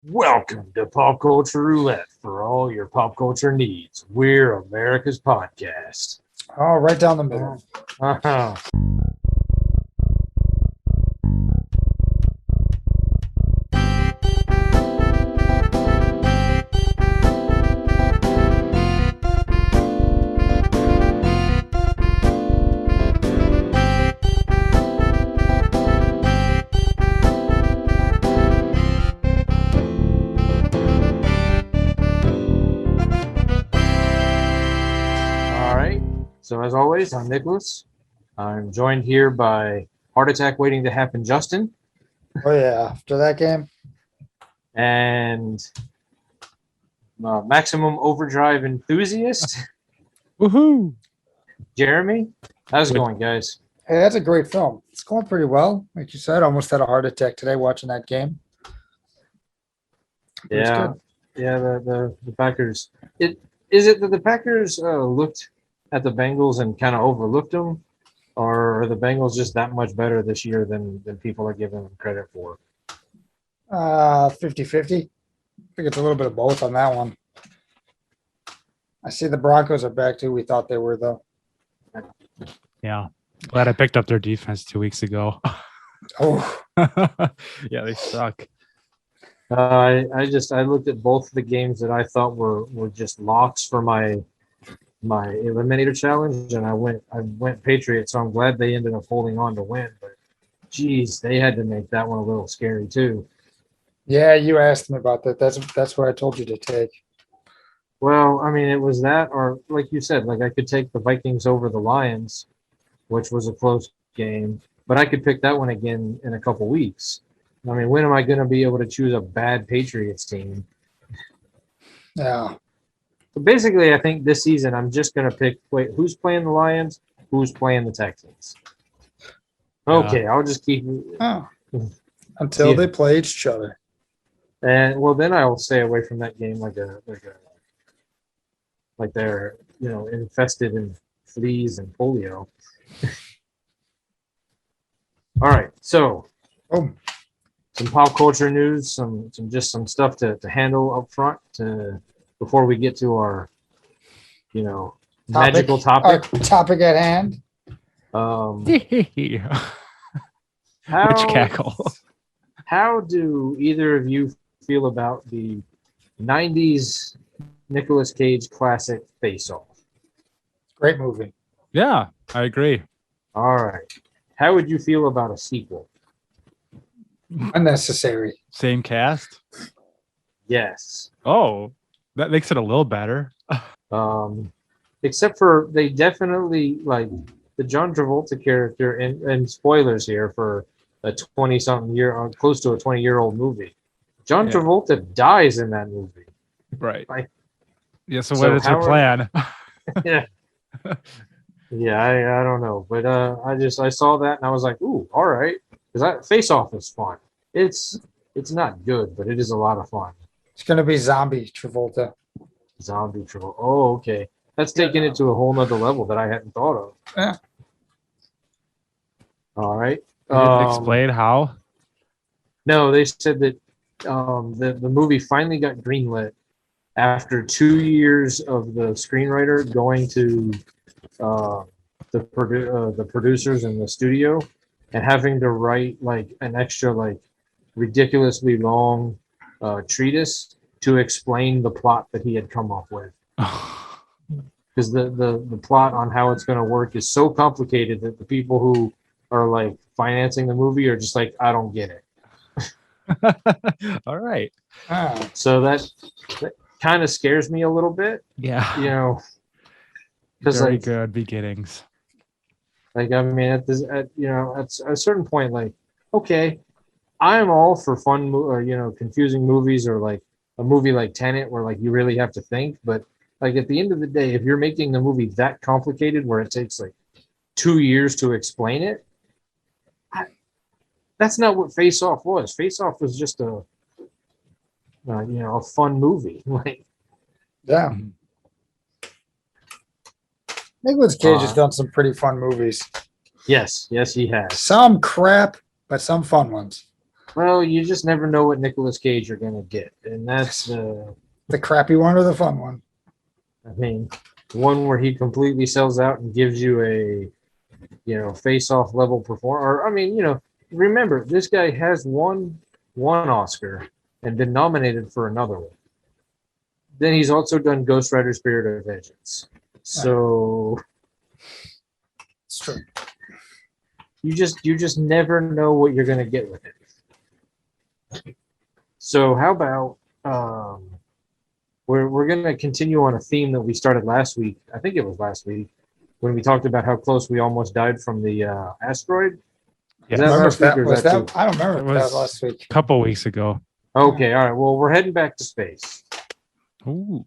Welcome to Pop Culture Roulette for all your pop culture needs. We're America's podcast. Oh, right down the middle. Uh-huh. All right. So as always, I'm Nicholas. I'm joined here by Heart Attack Waiting to Happen Justin Oh yeah, after that game. and Maximum Overdrive Enthusiast Woohoo! Jeremy. How's it Good. going, guys? Hey, that's a great film. It's going pretty well. Like you said, almost had a heart attack today watching that game. But it's Yeah, good. yeah. The Packers. Is it that the Packers looked at the Bengals and kind of overlooked them, or are the Bengals just that much better this year than people are giving them credit for? 50-50. I think it's a little bit of both on that one. I see the Broncos are back too. We thought they were though. Yeah. Glad I picked up their defense 2 weeks ago. Oh, Yeah, they suck. I looked at both the games that I thought were just locks for my eliminator challenge, and I went Patriots. So I'm glad they ended up holding on to win. But geez, they had to make that one a little scary too. yeah, you asked me about that. That's what I told you to take. Well, I mean, it was that, or like you said, like I could take the Vikings over the Lions, which was a close game, but I could pick that one again in a couple weeks. I mean, when am I going to be able to choose a bad Patriots team? Yeah. So basically, I think this season I'm just going to pick. Wait, who's playing the Lions? Who's playing the Texans? Okay, I'll just keep. Oh. Until Yeah. they play each other. And well, then I'll stay away from that game like they're infested in fleas and polio. All right, so Oh, some pop culture news, some stuff to handle up front before we get to our magical topic. Our topic at hand. Which How cackle? how do either of you feel about the '90s Nicolas Cage classic Face Off? Great movie. Yeah, I agree. All right, how would you feel about a sequel? Unnecessary. Same cast. Yes. Oh, that makes it a little better. Except for they definitely like the John Travolta character, and spoilers here for a 20-something year, close to a 20-year-old movie. John Yeah. Travolta dies in that movie. Right. Like- Yeah, so So what is your how plan? Yeah, I don't know, but I saw that and I was like, ooh, all right, because that Face Off is fun. It's not good, but it is a lot of fun. It's gonna be zombie Travolta. Zombie Travolta. Oh, okay, that's taking it to a whole nother level that I hadn't thought of. Yeah. All right. You didn't explain how? No, they said that the movie finally got greenlit after 2 years of the screenwriter going to the producers in the studio and having to write like an extra like ridiculously long treatise to explain the plot that he had come up with. Because the plot on how it's going to work is so complicated that the people who are like financing the movie are just like, I don't get it. All right. Ah, So that kind of scares me a little bit, Yeah. because Very like, good beginnings. like I mean, at a certain point, like, okay, I'm all for fun, confusing movies, or like a movie like Tenet where like you really have to think. But like at the end of the day, if you're making the movie that complicated where it takes like 2 years to explain it, that's not what Face Off was. Face Off was just a fun movie. Like, yeah. Mhm. Nicolas Cage has done some pretty fun movies. yes, he has. Some crap, but some fun ones. Well, you just never know what Nicolas Cage you're gonna get, and that's The crappy one or the fun one? I mean, one where he completely sells out and gives you a, face-off level perform. Or I mean, remember this guy has won one Oscar and been nominated for another one. Then he's also done Ghost Rider: Spirit of Vengeance. So It's true. you just never know what you're gonna get with it. So how about we're gonna continue on a theme that we started last week. I think it was last week when we talked about how close we almost died from the asteroid. Yeah. Is that Remember last if that week or was is that that? I don't remember It if that was was last week. a couple weeks ago. Okay, all right. Well, we're heading back to space. Ooh.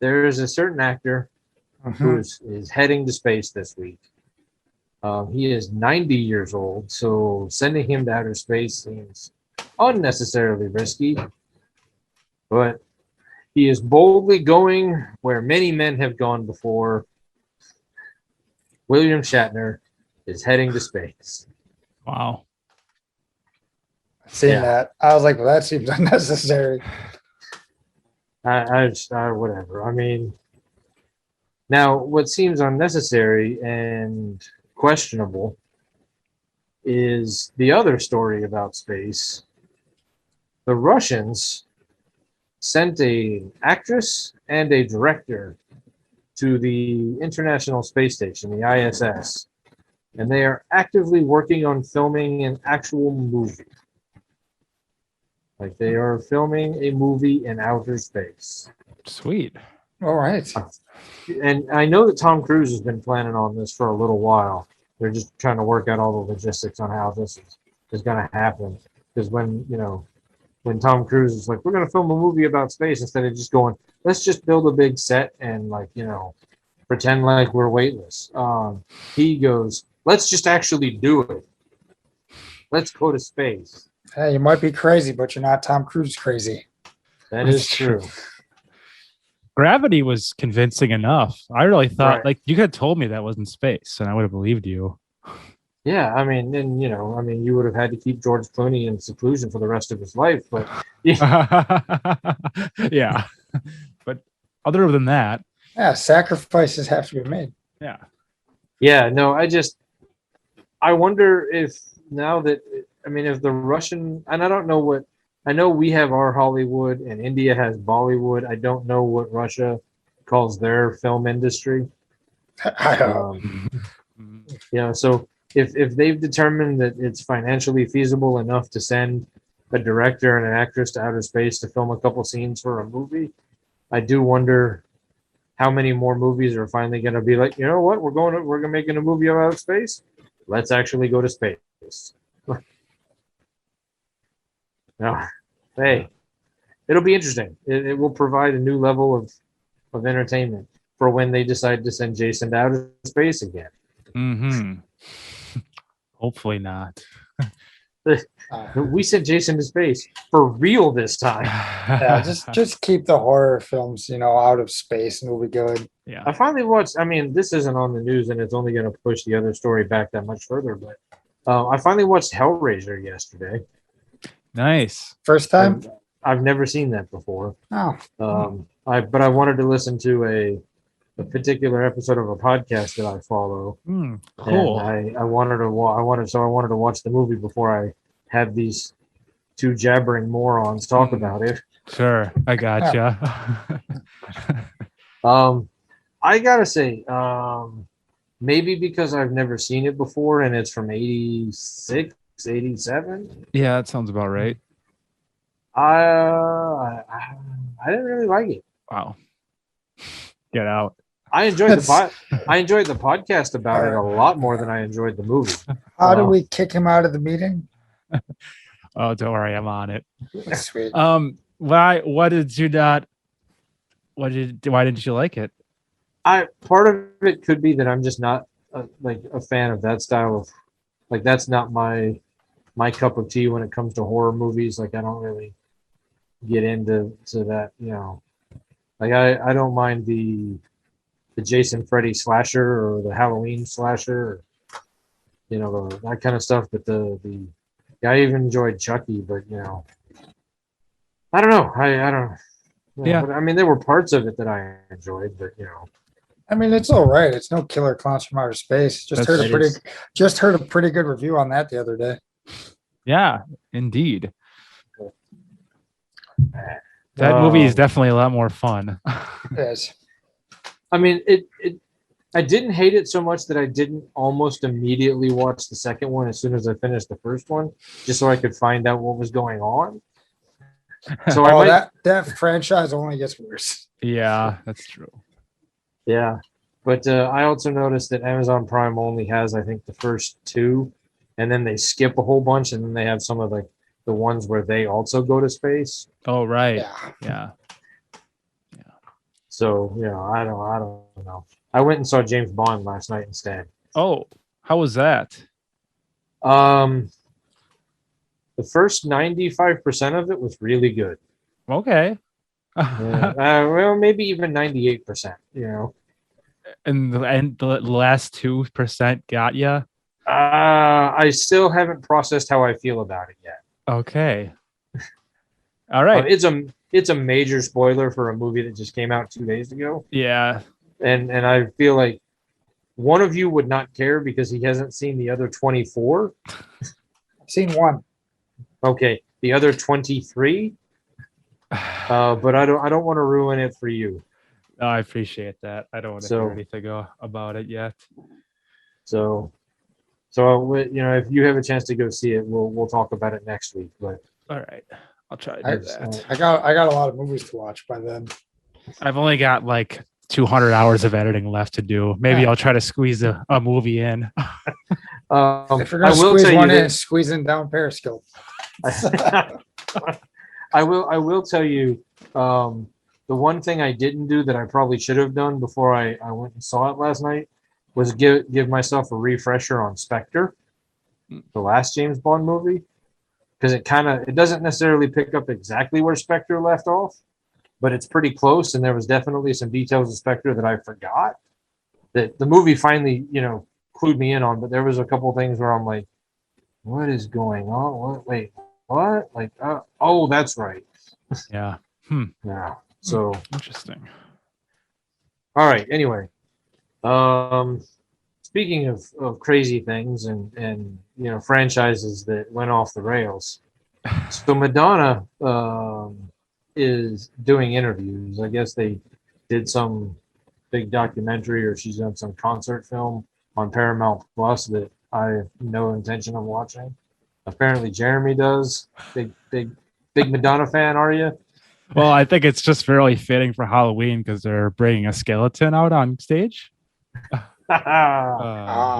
There is a certain actor who Mhm. is heading to space this week. He is 90 years old, so sending him to outer space seems unnecessarily risky. But he is boldly going where many men have gone before. William Shatner is heading to space. Wow. Seeing Yeah. that, I was like, well, that seems unnecessary. Whatever. I mean, now what seems unnecessary and questionable is the other story about space. The Russians sent an actress and a director to the International Space Station, the ISS, and they are actively working on filming an actual movie. Like they are filming a movie in outer space. Sweet. All right. And I know that Tom Cruise has been planning on this for a little while. They're just trying to work out all the logistics on how this is going to happen. Because when Tom Cruise is like, we're going to film a movie about space instead of just going, let's just build a big set and pretend like we're weightless. He goes, let's just actually do it. Let's go to space. Hey, you might be crazy, but you're not Tom Cruise crazy. That is true. Gravity was convincing enough. I really thought, Right. like, you could have told me that wasn't space, and I would have believed you. Yeah, I mean, and you would have had to keep George Clooney in seclusion for the rest of his life, but Yeah. But other than that, Yeah, sacrifices have to be made. yeah. yeah, no, I wonder if now that if the Russian, and I don't know what, I know we have our Hollywood and India has Bollywood. I don't know what Russia calls their film industry. I don't know. So if they've determined that it's financially feasible enough to send a director and an actress to outer space to film a couple scenes for a movie, I do wonder how many more movies are finally going to be like, you know what, we're making a movie about space. Let's actually go to space. No, hey, it'll be interesting. It will provide a new level of entertainment for when they decide to send Jason to outer space again. Mm-hmm. Hopefully not. We sent Jason to space for real this time. Yeah, just keep the horror films, out of space, and it'll be good. Yeah. I finally watched. I mean, this isn't on the news, and it's only going to push the other story back that much further. But I finally watched Hellraiser yesterday. Nice. First time? I've never seen that before. Oh, But I wanted to listen to a particular episode of a podcast that I follow. Cool. And I wanted to watch the movie before I had these two jabbering morons talk about it. Sure. I gotcha. I gotta say, maybe because I've never seen it before and it's from 86, 87. Yeah, that sounds about right. I didn't really like it. Wow. Get out. I enjoyed the podcast about it a lot more than I enjoyed the movie. how do we kick him out of the meeting? Oh, don't worry, I'm on it. Sweet. Why didn't you like it? Part of it could be that I'm just not a fan of that style of, like, that's not my cup of tea when it comes to horror movies. Like, I don't really get into that, like I don't mind the Jason Freddy slasher or the Halloween slasher, that kind of stuff. But I even enjoyed Chucky, but I don't know. I don't. Yeah. But I mean, there were parts of it that I enjoyed, but I mean, it's all right. It's no Killer Clowns from Outer Space. Just That's- heard a it pretty, is. just heard a pretty good review on that the other day. Yeah, indeed. That movie is definitely a lot more fun. Yes. I mean, I didn't hate it so much that I didn't almost immediately watch the second one as soon as I finished the first one, just so I could find out what was going on. So I Oh, might, that franchise only gets worse. Yeah, that's true. yeah. But I also noticed that Amazon Prime only has, I think, the first two, and then they skip a whole bunch, and then they have some of the ones where they also go to space. Oh, right. Yeah. Yeah. So I don't know. I went and saw James Bond last night instead. Oh, how was that? The first 95% of it was really good. Okay. Yeah. Well, maybe even 98%. and the last 2% got you. I still haven't processed how I feel about it yet. Okay. All right. It's a major spoiler for a movie that just came out 2 days ago, Yeah. and I feel like one of you would not care because he hasn't seen the other 24. I've seen one. Okay, the other 23. But I don't want to ruin it for you. Oh, I appreciate that. I don't want to So- hear anything about it yet. So if you have a chance to go see it, we'll talk about it next week. But All right. I'll try to I- do that. I got a lot of movies to watch by then. I've only got like 200 hours of editing left to do. Maybe Yeah. I'll try to squeeze a movie in. If you're I gonna will squeeze tell you one in, that- squeezing down Periscope. I will tell you the one thing I didn't do that I probably should have done before I went and saw it last night was give myself a refresher on Spectre, the last James Bond movie, because it doesn't necessarily pick up exactly where Spectre left off, but it's pretty close, and there was definitely some details of Spectre that I forgot that the movie finally clued me in on, but there was a couple things where I'm like, what is going on? What? Wait, what? Like, oh, that's right. Yeah. Yeah. So, Interesting. all right. Anyway, speaking of crazy things and franchises that went off the rails, so Madonna is doing interviews. I guess they did some big documentary, or she's done some concert film on Paramount Plus that I have no intention of watching. Apparently, Jeremy does. Big Madonna fan, are you? Well, I think it's just really fitting for Halloween because they're bringing a skeleton out on stage.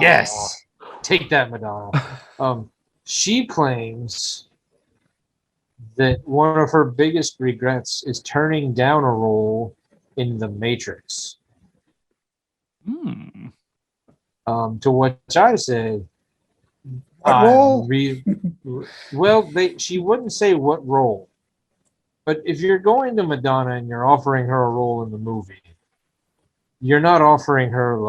Yes. Take that, Madonna. She claims that one of her biggest regrets is turning down a role in The Matrix. Hmm. To which I say, What role? well, she wouldn't say what role, but if you're going to Madonna and you're offering her a role in the movie, you're not offering her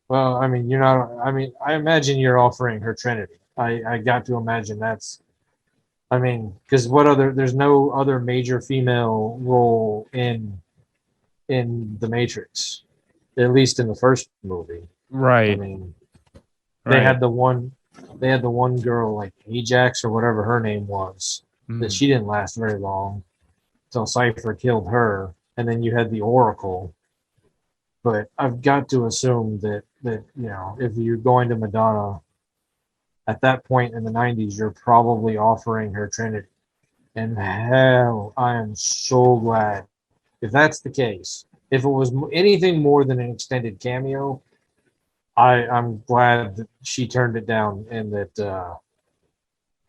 well, I mean, you're not. I mean, I imagine you're offering her Trinity. I got to imagine that's. I mean, because there's no other major female role in The Matrix, at least in the first movie. I Right. mean, Right. they had the one girl like Ajax or whatever her name was Hmm. that she didn't last very long until Cypher killed her, and then you had the Oracle. But I've got to assume that if you're going to Madonna at that point in the 90s, you're probably offering her Trinity. And hell, I am so glad if that's the case. If it was anything more than an extended cameo, I'm glad that she turned it down and that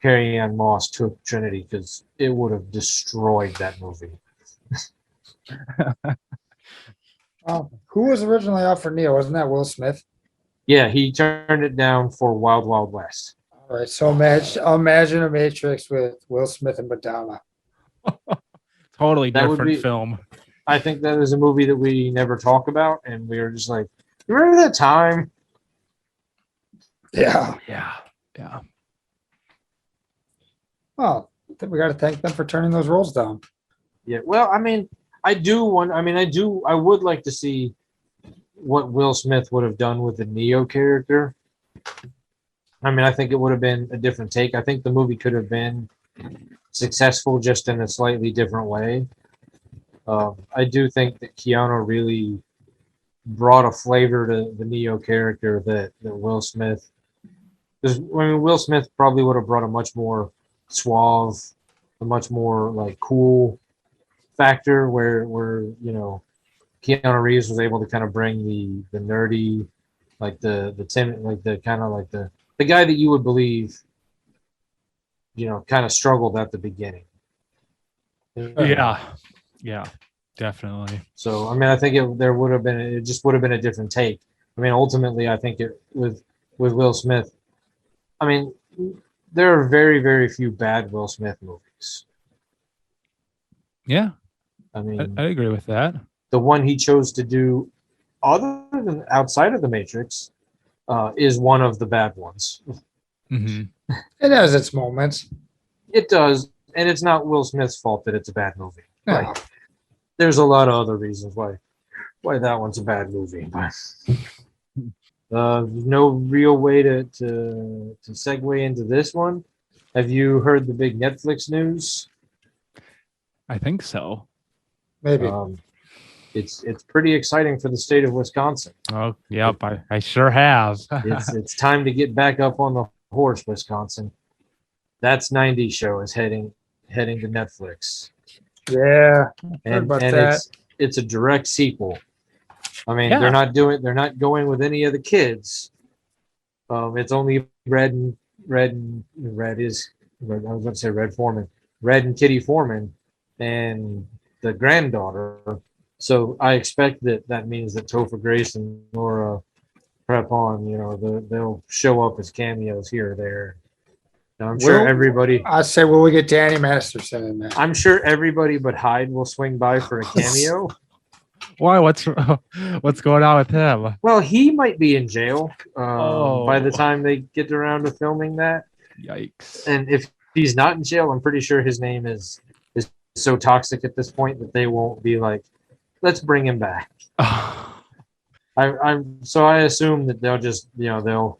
Carrie Ann Moss took Trinity, because it would have destroyed that movie. Who was originally up for Neo? Wasn't that Will Smith? Yeah, he turned it down for Wild Wild West. All right, so imagine a Matrix with Will Smith and Madonna. Totally That would different be- film. I think that is a movie that we never talk about, and we were just like, Remember that time? Yeah. Yeah. Yeah. Well, I think we got to thank them for turning those rolls down. Yeah. Well, I mean, I do want. I mean, I would like to see what Will Smith would have done with the Neo character. I mean, I think it would have been a different take. I think the movie could have been successful just in a slightly different way. I do think that Keanu really brought a flavor to the Neo character that Will Smith. Because I mean, Will Smith probably would have brought a much more suave, a much more like cool factor where Keanu Reeves was able to kind of bring the nerdy, like the timid, like the kind of like the guy that you would believe, kind of struggled at the beginning. Yeah. Yeah. Definitely. So I mean, I think it just would have been a different take. I mean, ultimately, I think it with Will Smith. I mean, there are very very few bad Will Smith movies. Yeah. I I mean, agree with that. the one he chose to do, other than outside of the Matrix, is one of the bad ones. Hmm. It has its moments. It does, and it's not Will Smith's fault that it's a bad movie. No. Like, there's a lot of other reasons why that one's a bad movie, but no real way to segue into this one. Have you heard the big Netflix news? I think so. Maybe. It's pretty exciting for the state of Wisconsin. Oh, yep. I sure have. It's time to get back up on the horse, Wisconsin. That's 90 show is heading to Netflix. Yeah. And about and that. it's a direct sequel. I mean, Yeah. they're not going with any of the kids. It's only Red and Red is I was going to say Red Foreman, Red and Kitty Foreman, and the granddaughter. So I expect that means that Topher Grace and Laura Prepon, they'll show up as cameos here or there. Now, I'm sure Will- everybody. I say, will we get Danny Masterson in there? I'm sure everybody but Hyde will swing by for a cameo. Why? What's going on with him? Well, he might be in jail by the Oh. time they get around to filming that. Yikes. And if he's not in jail, I'm pretty sure his name is so toxic at this point that they won't be like, let's bring him back. So I assume that they'll just they'll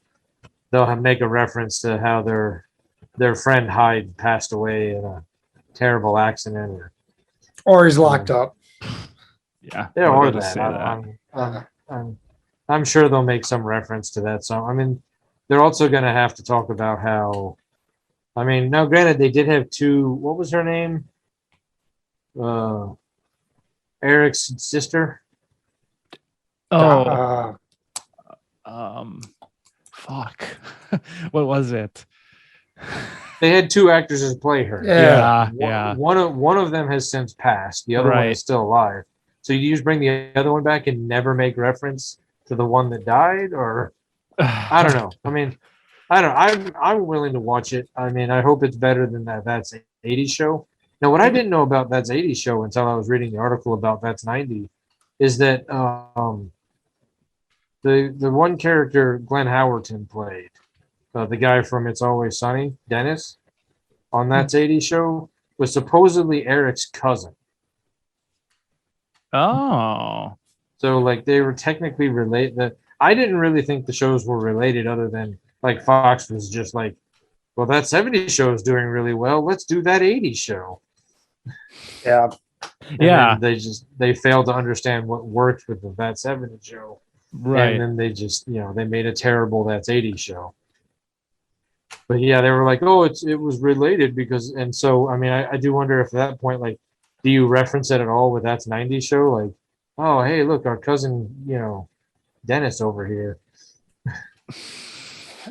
make a reference to how their friend Hyde passed away in a terrible accident Or he's locked up. Yeah. Yeah, Why or did I that. say that? I'm sure they'll make some reference to that. So I mean, they're also going to have to talk about how. I mean, now granted, they did have two. What was her name? Eric's sister. Oh, Uh, fuck. What was it? They had two actors as play her. Yeah. Yeah. One of them has since passed. The other one Right. is still alive. So you just bring the other one back and never make reference to the one that died, or I don't know. I mean, I don't know. I'm willing to watch it. I mean, I hope it's better than That's 80 show. Now, what I didn't know about That's 80 show until I was reading the article about That's 90 is that the one character Glenn Howerton played, the guy from It's Always Sunny, Dennis, on That's 80 show, was supposedly Eric's cousin. Oh. So like they were technically related. I didn't really think the shows were related, other than like Fox was just like, well, that 70 show is doing really well. Let's do that 80 show. yeah. And Yeah. then they failed to understand what worked with that 70 show. Right. And then they just they made a terrible That's 80 show. But yeah, they were like, oh, it was related because, and so I mean, I do wonder if at that point, like, do you reference it at all with That's 90 show? Like, oh, hey, look, our cousin, Dennis over here.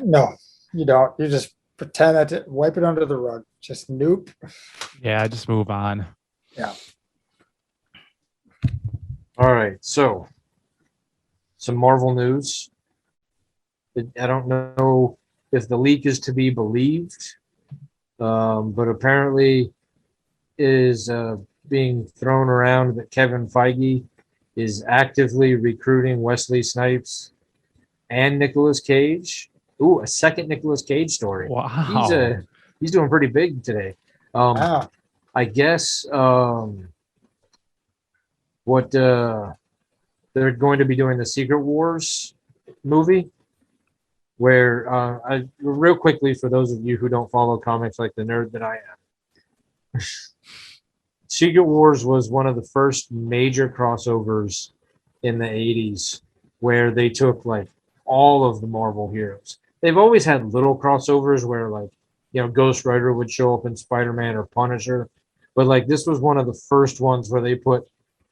No, you don't. You just pretend that wipe it under the rug. Just nope. Yeah. Just move on. All right, so some Marvel news. I don't know if the leak is to be believed, but apparently is being thrown around that Kevin Feige is actively recruiting Wesley Snipes and Nicolas Cage. Ooh, a second Nicolas Cage story. Wow. He's doing pretty big today. Wow. I guess what they're going to be doing the Secret Wars movie, where I real quickly for those of you who don't follow comics like the nerd that I am. Secret Wars was one of the first major crossovers in the 80s where they took like all of the Marvel heroes. They've always had little crossovers where like, Ghost Rider would show up in Spider-Man or Punisher, but like this was one of the first ones where they put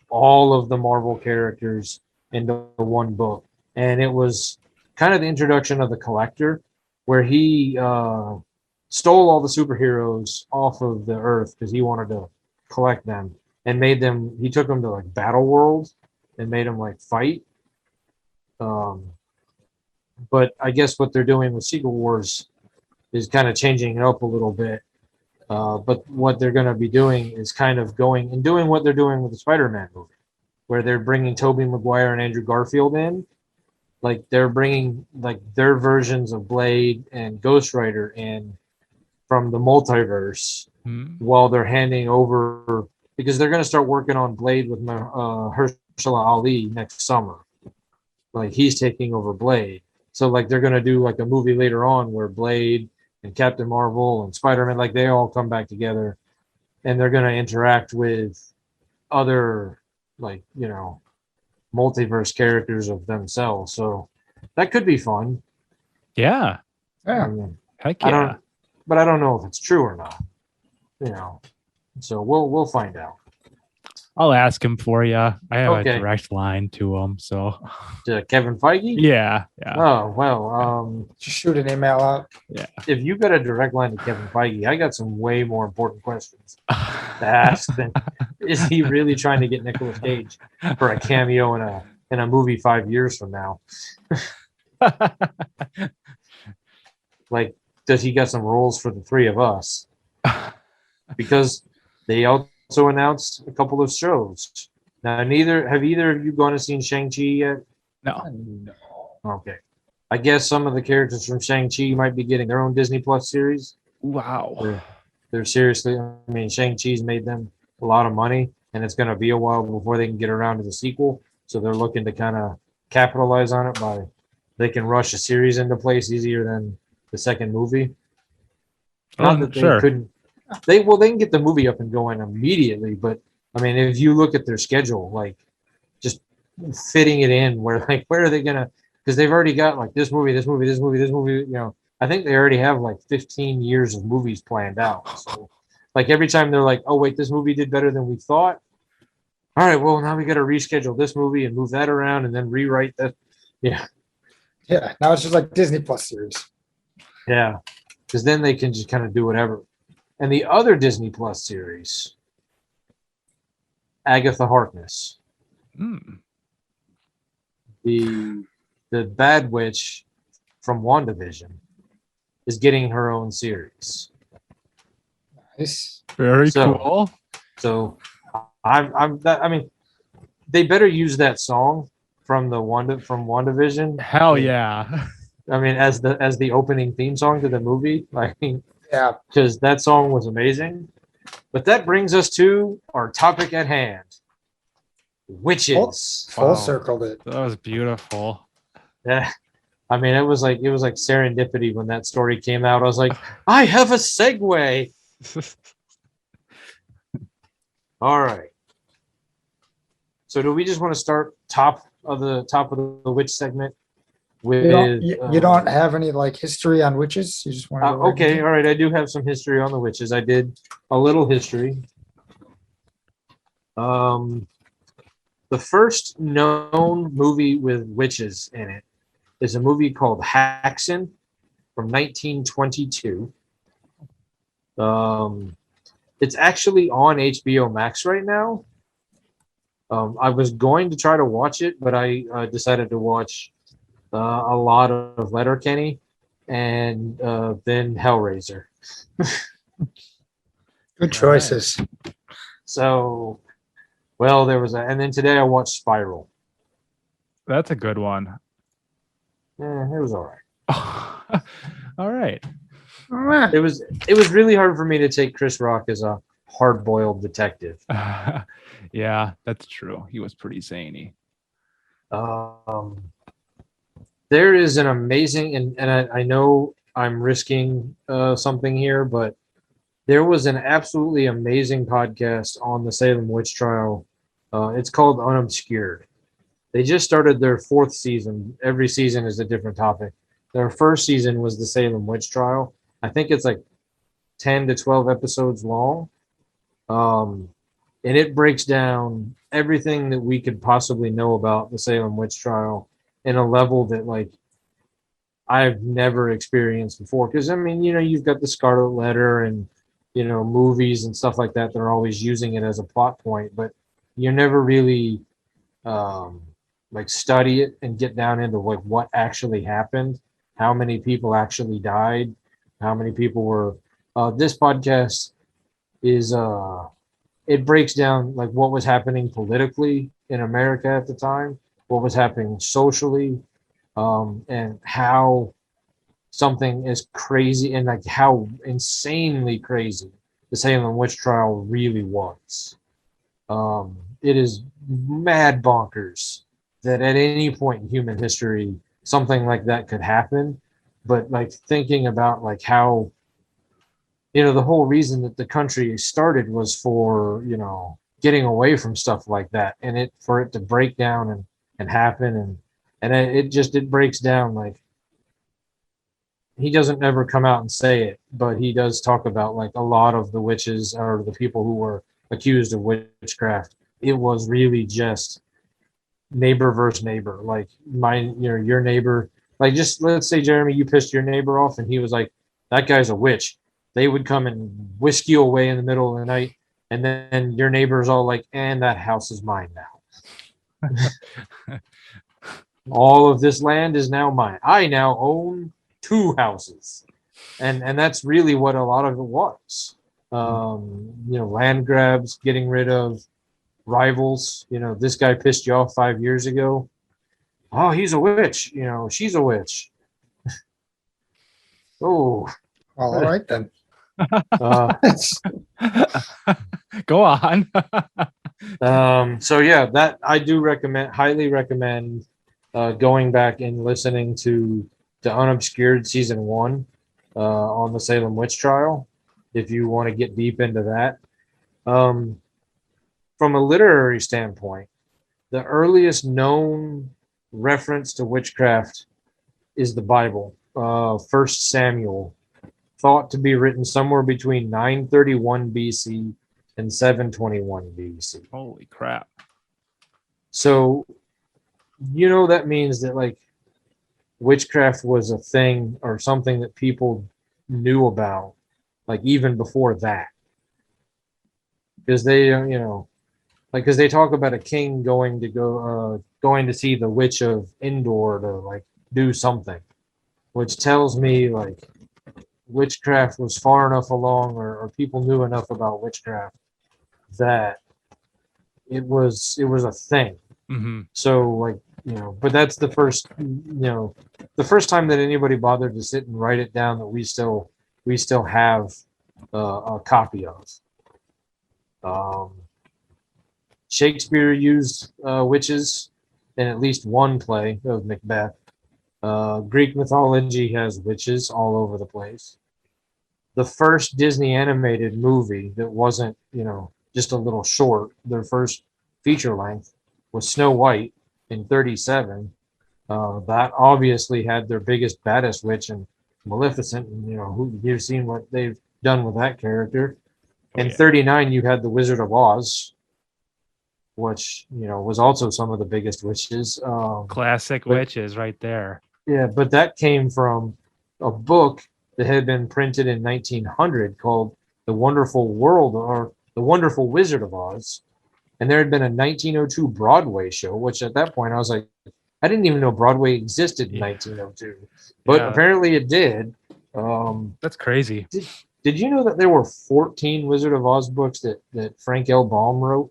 all of the Marvel characters into one book. And it was kind of the introduction of the Collector, where he stole all the superheroes off of the Earth because he wanted to collect them and made them. He took them to like Battle World and made them like fight. But I guess what they're doing with Secret Wars is kind of changing it up a little bit. But what they're going to be doing is kind of going and doing what they're doing with the Spider-Man movie, where they're bringing Tobey Maguire and Andrew Garfield in. Like they're bringing like their versions of Blade and Ghost Rider in from the multiverse while they're handing over, because they're going to start working on Blade with Mahershala Ali next summer. Like he's taking over Blade. So like they're going to do like a movie later on where Blade and Captain Marvel and Spider-Man, like they all come back together and they're going to interact with other like, multiverse characters of themselves. So that could be fun. Yeah. Yeah. I mean, Heck I yeah. don't know if it's true or not. So we'll find out. I'll ask him for you. I have Okay. a direct line to him. So To Kevin Feige? yeah. Oh well, Just shoot an email out. if you got a direct line to Kevin Feige, I got some way more important questions to ask than is he really trying to get Nicolas Cage for a cameo in a movie 5 years from now? Like, does he got some roles for the three of us? Because they also announced a couple of shows. Now, have either of you gone and seen Shang-Chi yet? No. No. Okay. I guess some of the characters from Shang-Chi might be getting their own Disney Plus series. Wow. They're seriously, I mean, Shang-Chi's made them a lot of money, and it's going to be a while before they can get around to the sequel. So they're looking to kind of capitalize on it by they can rush a series into place easier than the second movie. Not that they couldn't. They can get the movie up and going immediately, but I mean, if you look at their schedule, like just fitting it in, where are they gonna? Because they've already got like this movie. I think they already have like 15 years of movies planned out. So, like every time they're like, "Oh wait, this movie did better than we thought." All right, well now we got to reschedule this movie and move that around and then rewrite that. Yeah, Yeah. Now it's just like Disney Plus series. yeah, because then they can just kind of do whatever. And the other Disney Plus series, Agatha Harkness, the bad witch from WandaVision, is getting her own series. Nice. Very So- cool. So I mean, they better use that song from WandaVision. Hell yeah. I mean, as the opening theme song to the movie. I mean, Yeah. because that song was amazing. But that brings us to our topic at hand: witches. Full Wow. circled it. That was beautiful. Yeah, I mean, it was like serendipity when that story came out. I was like, I have a segue. All right. So, do we just want to start top of the witch segment with? You don't have any like history on witches? You just want to Okay, all right. I do have some history on the witches. I did a little history. The first known movie with witches in it is a movie called Haxan from 1922. It's actually on HBO Max right now. I was going to try to watch it, but I decided to watch a lot of Letterkenny and then Hellraiser. Good choices. So Well, there was and then today I watched Spiral. That's a good one. It was all right. All right. It was really hard for me to take Chris Rock as a hard-boiled detective. Yeah, that's true. He was pretty zany. Um, there is an amazing, and I know I'm risking something here, but there was an absolutely amazing podcast on the Salem witch trial. It's called Unobscured. They just started their 4th season. Every season is a different topic. Their first season was the Salem witch trial. I think it's like 10 to 12 episodes long. And it breaks down everything that we could possibly know about the Salem witch trial in a level that like I've never experienced before. Because I mean, you've got the Scarlet Letter and movies and stuff like that. They're always using it as a plot point, but you never really like study it and get down into like what actually happened, how many people actually died, how many people were. This podcast is it breaks down like what was happening politically in America at the time, what was happening socially, and how something is crazy and like how insanely crazy the Salem witch trial really was. It is mad bonkers that at any point in human history something like that could happen. But like thinking about like how the whole reason that the country started was for getting away from stuff like that, and for it to break down and happen, and it breaks down. Like he doesn't ever come out and say it, but he does talk about like a lot of the witches or the people who were accused of witchcraft. It was really just neighbor versus neighbor. Like your neighbor, like just let's say, Jeremy, you pissed your neighbor off and he was like, that guy's a witch. They would come and whisk you away in the middle of the night, and then your neighbor's all like, and that house is mine now. All of this land is now mine. I now own 2 houses. And that's really what a lot of it was. Land grabs, getting rid of rivals. This guy pissed you off 5 years ago. Oh, he's a witch. She's a witch. Oh. Well, all right then. Go on. So yeah, that I do highly recommend going back and listening to the Unobscured season 1 on the Salem witch trial if you want to get deep into that. From a literary standpoint, the earliest known reference to witchcraft is the Bible, 1 Samuel, thought to be written somewhere between 931 BC and 721 BC. Holy crap. So, that means that like witchcraft was a thing or something that people knew about, like even before that. Because they, because they talk about a king going to see the witch of Endor to like do something, which tells me like witchcraft was far enough along, or people knew enough about witchcraft that it was a thing. Mm-hmm. So like but that's the first time that anybody bothered to sit and write it down that we still have a copy of. Shakespeare used witches in at least one play of Macbeth. Greek mythology has witches all over the place. The first Disney animated movie that wasn't, just a little short, their first feature length was Snow White in 1937. That obviously had their biggest, baddest witch in Maleficent, and you've seen what they've done with that character. In 1939, you had The Wizard of Oz, which was also some of the biggest witches. Classic witches right there. Yeah, but that came from a book that had been printed in 1900 called The Wonderful World or The Wonderful Wizard of Oz. And there had been a 1902 Broadway show, which at that point I was like, I didn't even know Broadway existed in 1902, but apparently it did. That's crazy. Did you know that there were 14 Wizard of Oz books that Frank L. Baum wrote?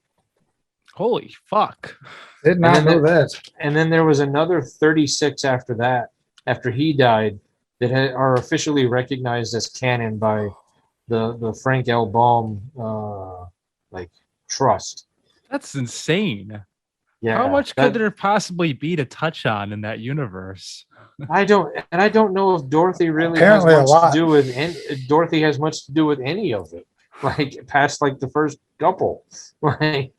Holy fuck. Did not then know that. And then there was another 36 after that, after he died, that are officially recognized as canon by the Frank L. Baum like trust. That's insane. Yeah, How much could that- there possibly be to touch on in that universe? I don't know if Dorothy really Apparently a has much lot. to do with Dorothy has much to do with any of it. Like past like the first couple. Like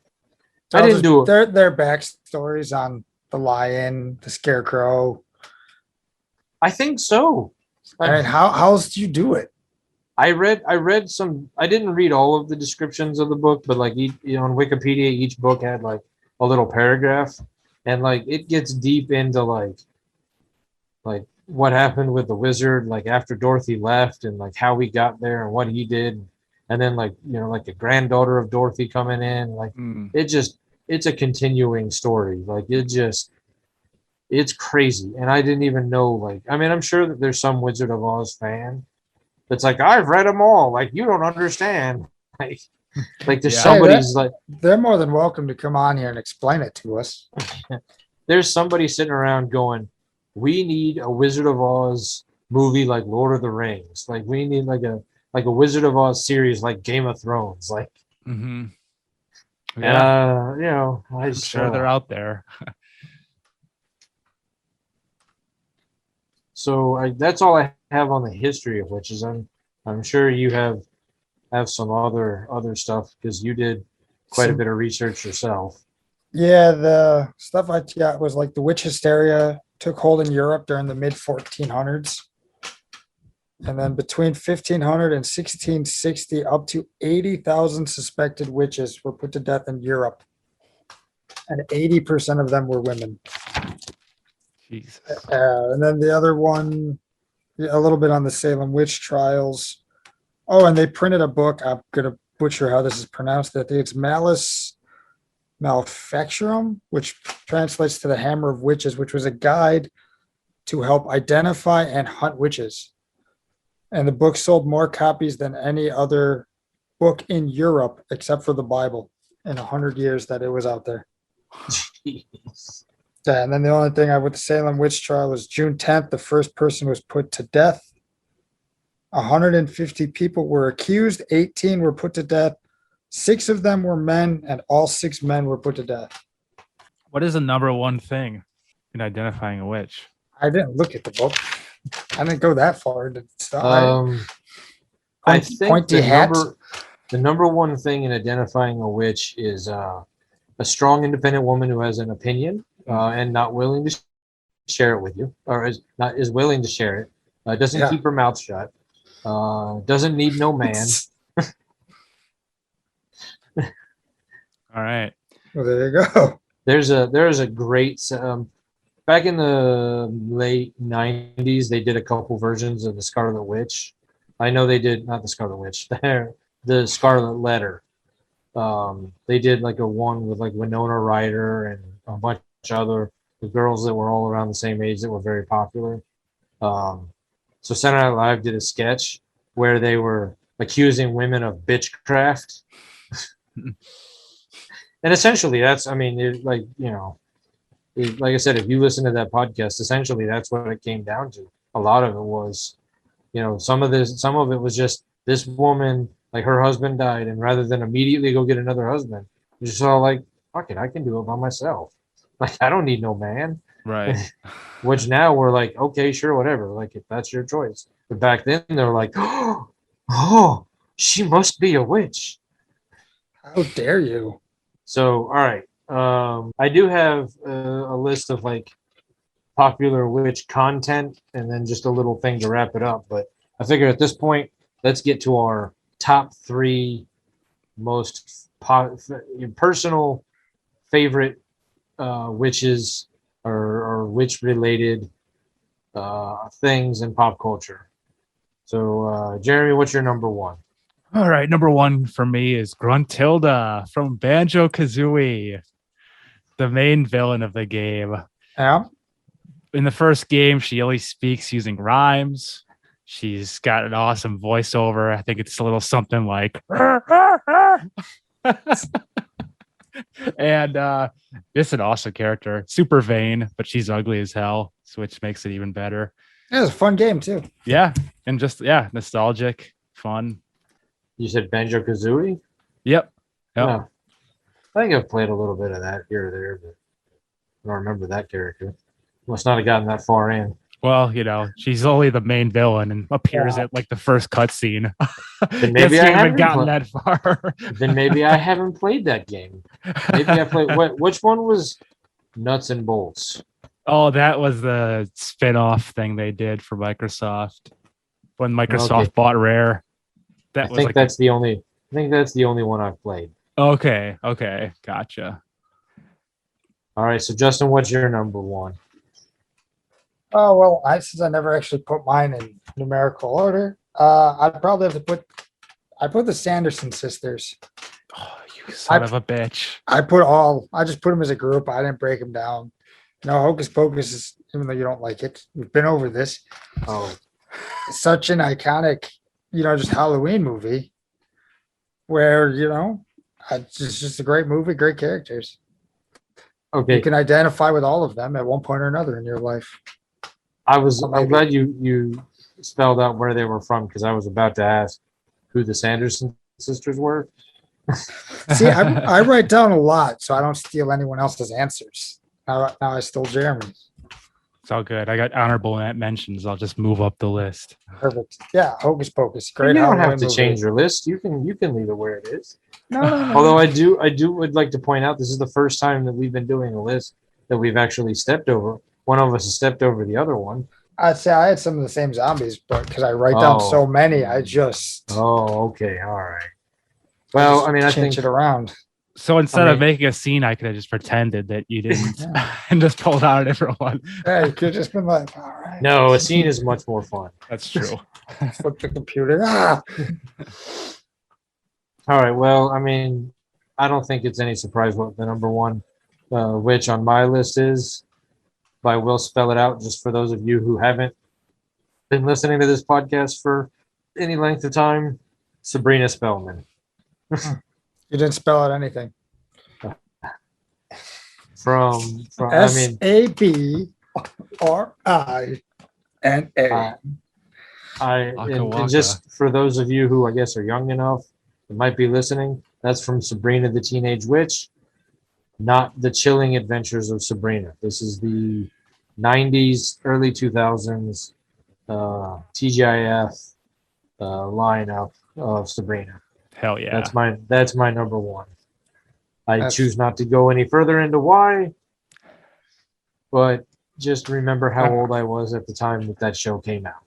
I didn't do it. their backstories on the lion, the scarecrow. I think so. I mean, how else do you do it? I read some. I didn't read all of the descriptions of the book, but like on Wikipedia, each book had like a little paragraph, and like it gets deep into like what happened with the wizard, like after Dorothy left, and like how he got there and what he did, and then like like the granddaughter of Dorothy coming in, like it's a continuing story. Like it's crazy, and I didn't even know. Like I mean, I'm sure that there's some Wizard of Oz fan. It's like I've read them all. Like you don't understand. Like there's Yeah. somebody's like They're more than welcome to come on here and explain it to us. there's somebody sitting around going, "We need a Wizard of Oz movie like Lord of the Rings. Like we need like a Wizard of Oz series like Game of Thrones." Like, Mm-hmm. I I'm just, sure they're out there. So that's all I have on the history of witches. I'm sure you have some other stuff because you did quite a bit of research yourself. Yeah, the stuff I got was like the witch hysteria took hold in Europe during the mid 1400s. And then between 1500 and 1660, up to 80,000 suspected witches were put to death in Europe. And 80% of them were women. Jesus. And then the other one, a little bit on the Salem witch trials. Oh, and they printed a book. I'm going to butcher how this is pronounced. I think it's Malus Maleficarum, which translates to the Hammer of Witches, which was a guide to help identify and hunt witches. And the book sold more copies than any other book in Europe, except for the Bible, in 100 years that it was out there. Jeez. Yeah, and then the only thing I with the Salem witch trial was June 10th, the first person was put to death. 150 people were accused, 18 were put to death. 6 of them were men, and all 6 men were put to death. What is the number one thing in identifying a witch? I didn't look at the book. I didn't go that far into stuff. I think Pointy the hats. number one thing in identifying a witch is a strong, independent woman who has an opinion and not willing to share it with you, or is willing to share it. Doesn't keep her mouth shut. Doesn't need no man. All right. Well, there you go. There is a great back in the late 90s they did a couple versions of the Scarlet Witch. I know they did not the Scarlet Witch, the Scarlet Letter. They did like a one with like Winona Ryder and a bunch of other girls that were all around the same age that were very popular. So Saturday Night Live did a sketch where they were accusing women of bitchcraft. And essentially that's, I mean, like I said, if you listen to that podcast, essentially that's what it came down to. A lot of it was, some of it was just this woman, like her husband died, and rather than immediately go get another husband, just all like, fuck it, I can do it by myself. Like I don't need no man. Right. Which now we're like, okay, sure, whatever. Like if that's your choice. But back then they're like, oh, she must be a witch. How dare you? So, all right. I do have a list of like popular witch content and then just a little thing to wrap it up. But I figure at this point, let's get to our top 3 most personal favorite witches or witch related things in pop culture. So, Jeremy, what's your number 1? All right. Number 1 for me is Gruntilda from Banjo-Kazooie, the main villain of the game. Yeah. In the first game, she only speaks using rhymes. She's got an awesome voiceover. I think it's a little something like And it's an awesome character. Super vain, but she's ugly as hell, which makes it even better. It was a fun game too. Yeah. And just nostalgic, fun. You said Banjo Kazooie? Yep. Yeah. I think I've played a little bit of that here or there, but I don't remember that character. Must not have gotten that far in. Well, she's only the main villain and appears Yeah. at like the first cutscene. Then maybe Guess I you haven't gotten pla- that far. Then maybe I haven't played that game. Maybe I played. Which one was Nuts and Bolts? Oh, that was the spin-off thing they did for Microsoft when Microsoft Okay. bought Rare. I think that's the only one I've played. Okay, gotcha. All right, so Justin, what's your number one? Oh well, since I never actually put mine in numerical order, I'd probably have to put. I put the Sanderson sisters. Oh, you son of a bitch. I just put them as a group. I didn't break them down. Hocus Pocus is, even though you don't like it, we've been over this. Oh, Such an iconic, just Halloween movie where, it's just a great movie, great characters. You okay. can identify with all of them at one point or another in your life. I'm maybe. glad you spelled out where they were from because I was about to ask who the Sanderson sisters were. See, I write down a lot, so I don't steal anyone else's answers. Now I stole Jeremy's. It's all good. I got honorable mentions. I'll just move up the list. Perfect. Yeah, Hocus Pocus. Great. You don't have Halloween to movie. change your list. You can leave it where it is. No. Although I would like to point out this is the first time that we've been doing a list that we've actually stepped over. One of us has stepped over the other one. I'd say I had some of the same zombies, but because I write down Oh. so many, I just Oh, okay, all right. Well, I mean, I change think it around. So instead of mean- making a scene, I could have just pretended that you didn't Yeah. and just pulled out a different one. Yeah, you could have just been like, all right, no, a scene is much more fun. That's true. flip the computer. Ah, All right. Well, I mean, I don't think it's any surprise what the number one witch on my list is. But I will spell it out just for those of you who haven't been listening to this podcast for any length of time. Sabrina Spellman. you didn't spell out anything. From I S mean, A B R I N A. Uh, Waka and waka. just for those of you who I guess are young enough that might be listening, that's from Sabrina the Teenage Witch, not the Chilling Adventures of Sabrina. This is the 90s, early 2000s TGIF lineup of Sabrina. Hell yeah. That's my number one. I That's- choose not to go any further into why, but just remember how old I was at the time that show came out.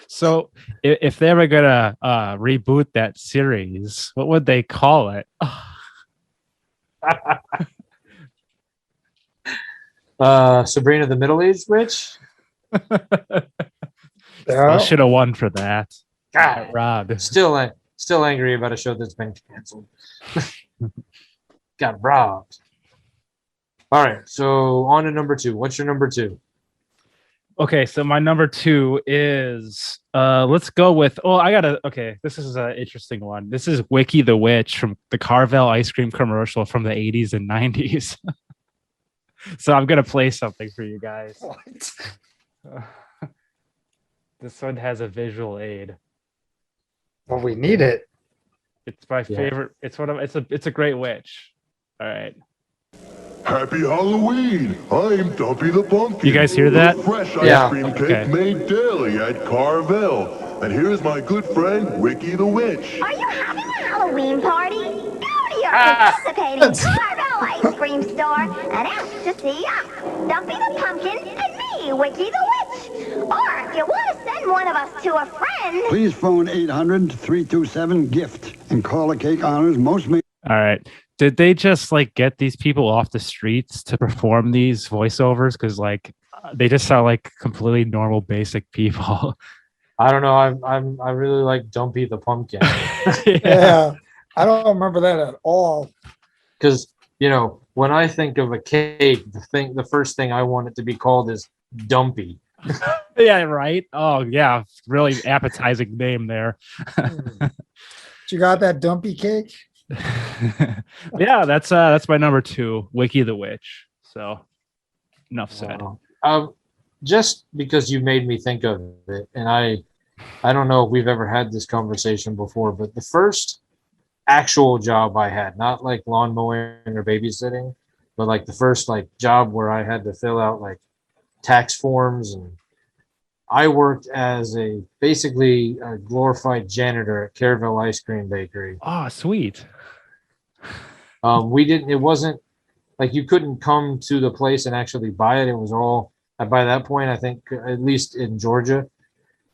So if they were gonna reboot that series, what would they call it? Sabrina the Middle-Aged Witch. Yeah. I should have won for that. God, Rob. still angry about a show that's been canceled. Got robbed. All right, so on to number two. What's your number two? Okay, so my number two is let's go with this is an interesting one. This is Wiki the Witch from the Carvel ice cream commercial from the 80s and 90s. So I'm gonna play something for you guys. What? This one has a visual aid. Well, we need it. It's my Yeah. favorite. It's a great witch. All right. Happy Halloween! I'm Dumpy the Pumpkin. You guys hear that? The fresh Yeah. ice cream cake Okay. made daily at Carvel. And here's my good friend, Wiki the Witch. Are you having a Halloween party? Go to your participating Carvel ice cream store and ask to see us, Dumpy the Pumpkin, and me, Wiki the Witch. Or if you want to send one of us to a friend, Please phone 800-327-GIFT and call the Cake Honors most ma- All right. Did they just like get these people off the streets to perform these voiceovers? Because they just sound like completely normal, basic people. I don't know. I really like Dumpy the Pumpkin Yeah. I don't remember that at all. because when I think of a cake, the first thing I want it to be called is Dumpy. Yeah, right. Oh, yeah. Really appetizing name there. You got that dumpy cake? Yeah, that's my number 2, Wiki the Witch. So enough said. Just because you made me think of it, and I don't know if we've ever had this conversation before, but the first actual job I had, not like lawn mowing or babysitting, but like the first like job where I had to fill out like tax forms, and I worked as basically a glorified janitor at Caravelle Ice Cream Bakery. Oh, sweet. It wasn't like you couldn't come to the place and actually buy it. It was all, by that point, I think, at least in Georgia,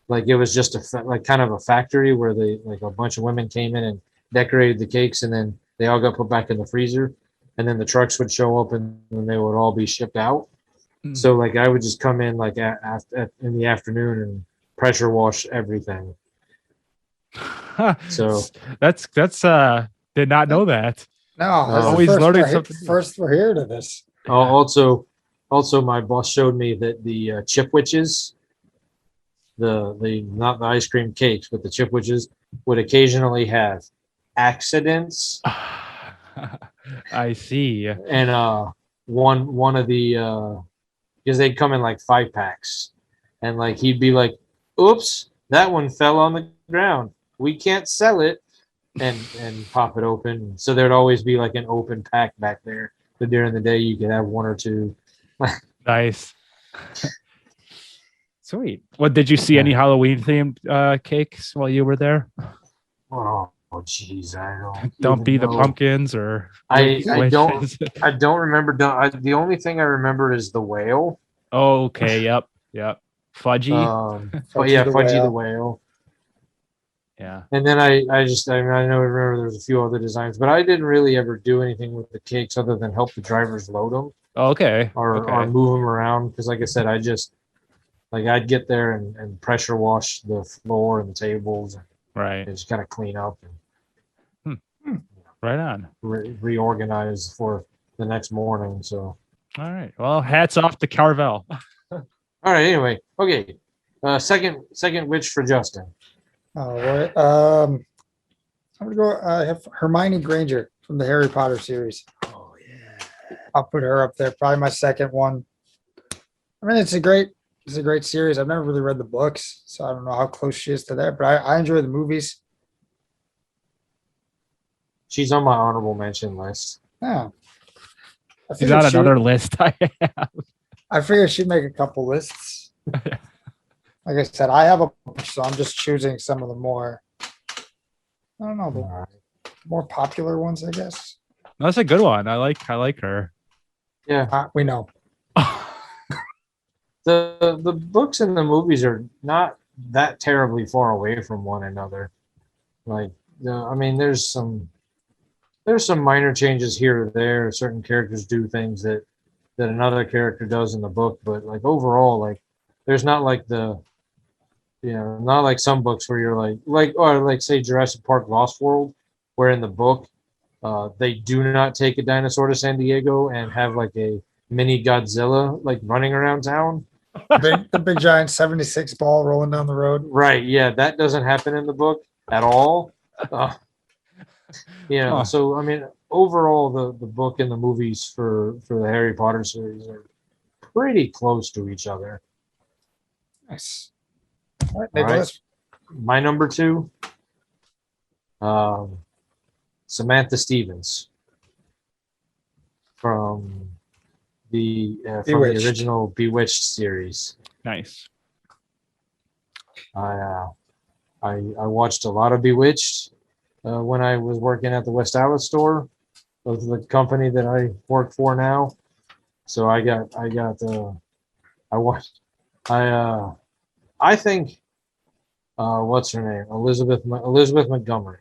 like it was just like kind of a factory where like a bunch of women came in and decorated the cakes, and then they all got put back in the freezer, and then the trucks would show up and then they would all be shipped out. So like I would just come in like in the afternoon and pressure wash everything. So that's did not know that. No, that's the Always first learning we're he- something new. First we're hearing of this. also my boss showed me that the chipwiches, the not the ice cream cakes, but the chipwiches would occasionally have accidents. I see. And one of the because they'd come in like 5-packs, and like he'd be like, oops, that one fell on the ground, we can't sell it, and pop it open. So there'd always be like an open pack back there, but during the day you could have 1 or 2. Nice. Sweet. What, did you see any Halloween themed cakes while you were there? Oh jeez, I Don't even be the know. pumpkins or I don't witches? I don't remember. The only thing I remember is the whale. Oh, okay. Yep. Fudgy. But yeah, the Fudgy Whale. the whale. Yeah. And then I know I remember there's a few other designs, but I didn't really ever do anything with the cakes other than help the drivers load them Oh, okay. or Okay. move them around. Because like I said, I'd get there and pressure wash the floor and the tables and Right. just kind of clean up and Right on. reorganize for the next morning. So All right. Well, hats off to Carvel. all right. Anyway, okay. Second witch for Justin. All right. I'm gonna go. I have Hermione Granger from the Harry Potter series. Oh yeah. I'll put her up there. Probably my second one. I mean, it's a great series. I've never really read the books, so I don't know how close she is to that. But I enjoy the movies. She's on my honorable mention list. Yeah. I She's figured on she- another list I have. I figured she'd make a couple lists. Like I said, I have a bunch, so I'm just choosing some of the more. I don't know, the more popular ones, I guess. That's a good one. I like her. Yeah. We know. The books and the movies are not that terribly far away from one another. Like, I mean, there's some minor changes here or there. Certain characters do things that another character does in the book, but like overall, like there's not like not like some books where you're like say Jurassic Park Lost World, where in the book they do not take a dinosaur to San Diego and have like a mini Godzilla like running around town. The big giant 76 ball rolling down the road. Right. Yeah, that doesn't happen in the book at all. Huh. So I mean, overall, the book and the movies for the Harry Potter series are pretty close to each other. Nice. All right, All right. Nicholas. My number 2, Samantha Stevens from the Bewitched. original Bewitched series. Nice. I watched a lot of Bewitched when I was working at the West Allis store of the company that I work for now. So I think what's her name? Elizabeth Montgomery.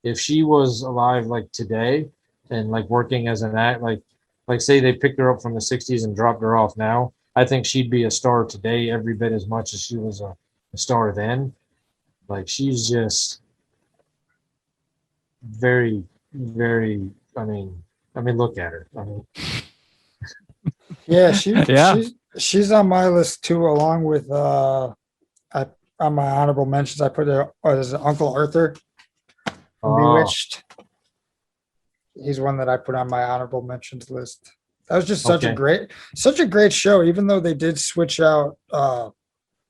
If she was alive like today and like working as an act, like say they picked her up from the 60s and dropped her off now, I think she'd be a star today every bit as much as she was a star then. Like she's just very, very. I mean, look at her. I mean, Yeah, Yeah. she's on my list too, along with on my honorable mentions. I put as Uncle Arthur from oh, Bewitched. he's one that I put on my honorable mentions list. That was just such a Okay. great show. Even though they did switch out,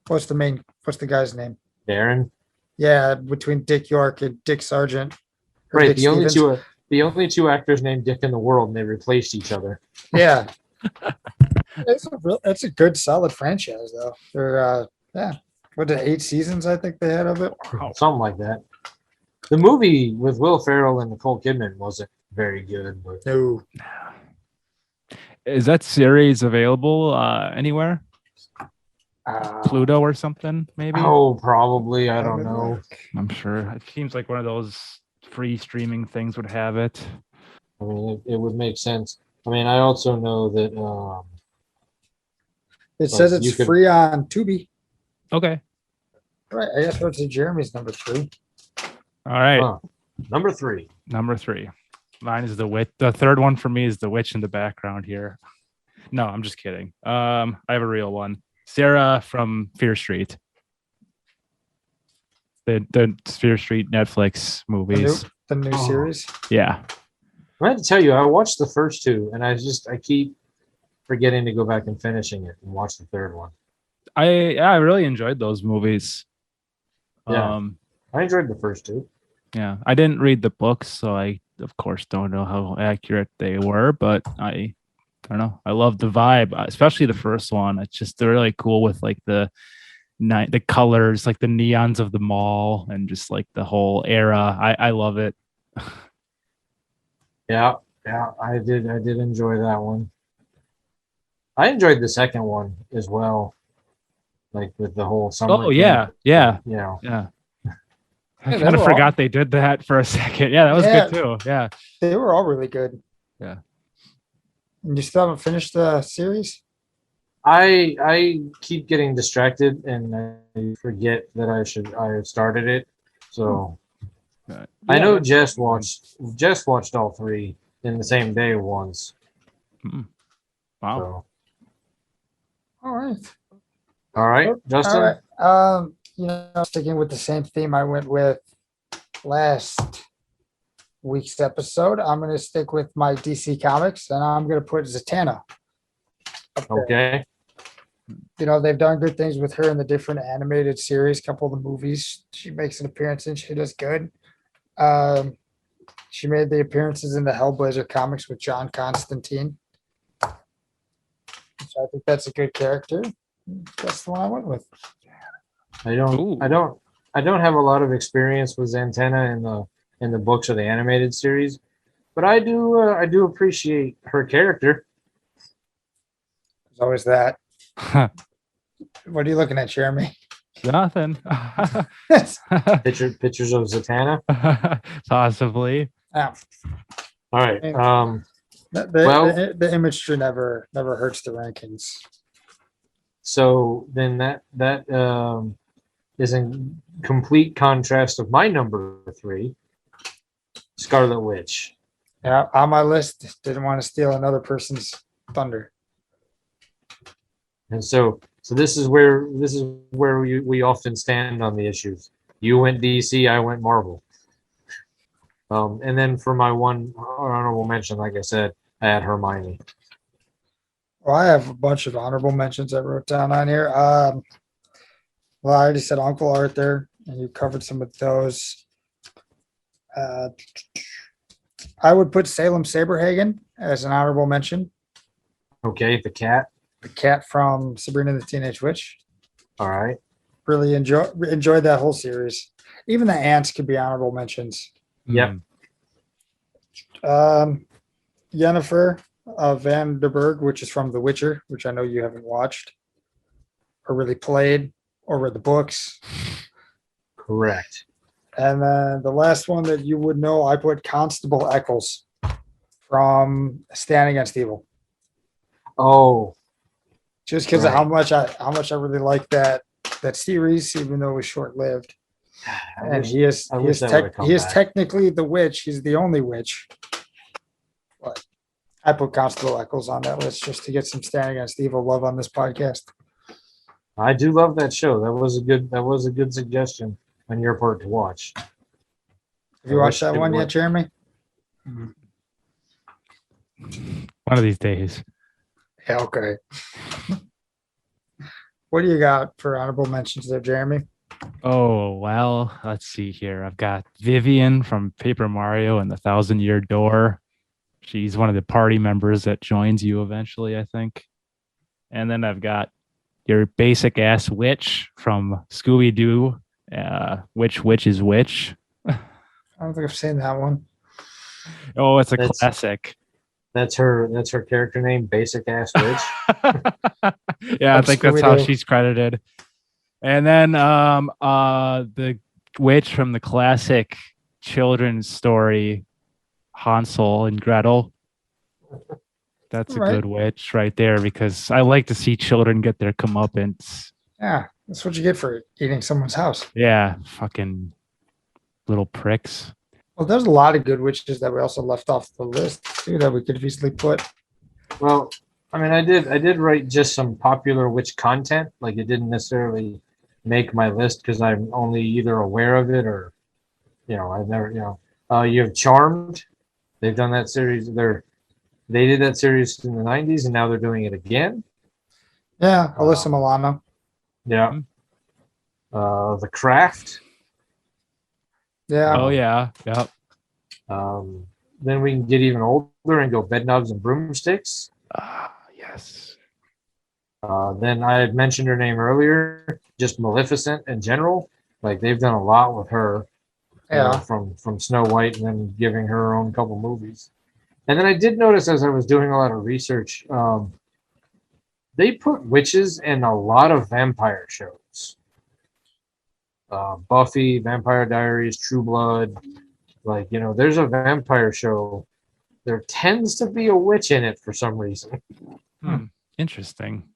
what's the guy's name? Darren. Yeah, between Dick York and Dick Sargent. Or Right. Dick The only two actors named Dick in the world, and they replaced each other. Yeah, it's a good solid franchise though. They're yeah, what did 8 seasons I think they had of it. Something like that. The movie with Will Ferrell and Nicole Kidman wasn't very good, but No, Is that series available anywhere? Pluto or something, maybe? oh, probably. I don't know. I'm sure. It seems like one of those free streaming things would have it. I mean, it would make sense. I mean, I also know that it says you it's could- free on Tubi. Okay. Right, I guess what's Jeremy's number 3. All right. number 3. Number 3. Mine is the witch. The third one for me is the witch in the background here. No, I'm just kidding. I have a real one. Sarah from Fear Street. The Fear Street Netflix movies. The new Oh. series. Yeah. I had to tell you, I watched the first 2, and I keep forgetting to go back and finishing it and watch the third one. I really enjoyed those movies. Yeah. I enjoyed the first 2. Yeah. I didn't read the books, so I of course don't know how accurate they were, but I don't know. I love the vibe, especially the first one. It's just really cool with like the colors, like the neons of the mall, and just like the whole era. I love it. Yeah, I did enjoy that one. I enjoyed the second one as well, like with the whole summer. Oh yeah, yeah, yeah. yeah. Yeah, I they kind of were forgot they did that for a second. Yeah, that was Yeah. good too. Yeah. They were all really good. Yeah. And you still haven't finished the series? I keep getting distracted and I forget that I have started it. So I know Jess watched all 3 in the same day once. Wow. So, All right. all right, Justin. All right. Sticking with the same theme I went with last week's episode, I'm going to stick with my DC Comics, and I'm going to put Zatanna up there. Okay. They've done good things with her in the different animated series, couple of the movies. She makes an appearance and she does good. She made the appearances in the Hellblazer comics with John Constantine. So I think that's a good character. That's the one I went with. I don't have a lot of experience with Zatanna in the books or the animated series, but I do appreciate her character. There's always that. What are you looking at, Jeremy? Nothing. Pictures of Zatanna. Possibly. Yeah. All right. The imagery never hurts the rankings. So then that is in complete contrast of my number 3, Scarlet Witch. Yeah, on my list. Didn't want to steal another person's thunder. And so this is where we often stand on the issues. You went DC, I went Marvel. And then for my one honorable mention, like I said, I had Hermione. Well, I have a bunch of honorable mentions I wrote down on here. Well, I already said Uncle Arthur, and you covered some of those. I would put Salem Saberhagen as an honorable mention. Okay, the cat. The cat from Sabrina the Teenage Witch. All right. Really enjoyed that whole series. Even the ants could be honorable mentions. Yep. Yennefer Van der Berg, which is from The Witcher, which I know you haven't watched or really played or read the books. Correct. And then the last one that you would know, I put Constable Eccles from Stand Against Evil. Oh, Just because of Right. how much I really like that series, even though it was short lived. And he is technically the witch. He's the only witch. But I put Constable Eccles on that list just to get some Stand Against Evil love on this podcast. I do love that show. That was a good suggestion on your part to watch. Have you watched that one yet, Jeremy? One of these days. Yeah, okay. What do you got for honorable mentions there, Jeremy? Oh, well, let's see here. I've got Vivian from Paper Mario and the Thousand Year Door. She's one of the party members that joins you eventually, I think. And then I've got your basic ass witch from Scooby Doo. Which is which? I don't think I've seen that one. Oh, it's a That's- classic. That's her character name, Basic Ass Witch. Yeah, I From think that's how Scooby-Doo. she's credited. And then the witch from the classic children's story, Hansel and Gretel. That's a Right. good witch right there because I like to see children get their comeuppance. Yeah, that's what you get for eating someone's house. Yeah, fucking little pricks. Well, there's a lot of good witches that we also left off the list too that we could have easily put. Well, I mean, I did write just some popular witch content. Like it didn't necessarily make my list because I'm only either aware of it or, I've never, you have Charmed. They've done that series. They did that series in the 90s and now they're doing it again. Yeah, Alyssa Milano. Yeah. The Craft. Yeah, Oh yeah, yep. Then we can get even older and go Bedknobs and Broomsticks. Yes. Then I had mentioned her name earlier, just Maleficent in general. Like they've done a lot with her. yeah. From Snow White and then giving her own couple movies. And then I did notice as I was doing a lot of research, they put witches in a lot of vampire shows. Buffy, Vampire Diaries, True Blood. Like, there's a vampire show. There tends to be a witch in it for some reason. Interesting.